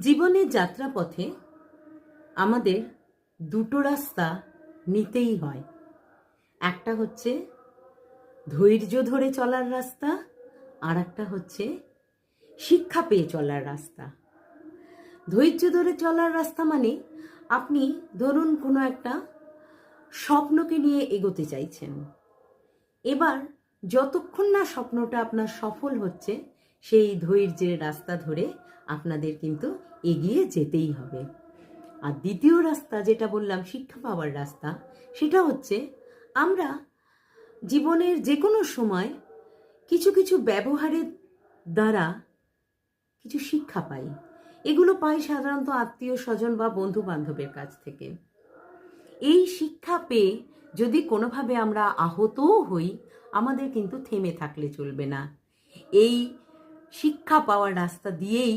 জীবনের যাত্রাপথে আমাদের দুটো রাস্তা নিতেই হয়। একটা হচ্ছে ধৈর্য ধরে চলার রাস্তা, আর একটা হচ্ছে শিক্ষা পেয়ে চলার রাস্তা। ধৈর্য ধরে চলার রাস্তা মানে আপনি ধরুন কোনো একটা স্বপ্নকে নিয়ে এগোতে চাইছেন, এবার যতক্ষণ না স্বপ্নটা আপনার সফল হচ্ছে সেই ধৈর্যের রাস্তা ধরে আপনাদের কিন্তু এগিয়ে যেতেই হবে। আর দ্বিতীয় রাস্তা যেটা বললাম শিক্ষা পাওয়ার রাস্তা, সেটা হচ্ছে আমরা জীবনের যে কোনো সময় কিছু কিছু ব্যবহারের দ্বারা কিছু শিক্ষা পাই। এগুলো পাই সাধারণত আত্মীয় স্বজন বা বন্ধু বান্ধবের কাছ থেকে। এই শিক্ষা পেয়ে যদি কোনোভাবে আমরা আহতও হই, আমাদের কিন্তু থেমে থাকলে চলবে না। এই শিক্ষা পাওয়ার রাস্তা দিয়েই